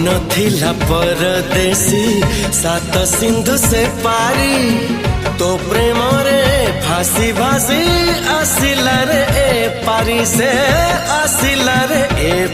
थिला परदेसी सात सिंधु से पारी तो प्रेम रे फांसी भासी आसिला रे ए पारी से आसिला रे ए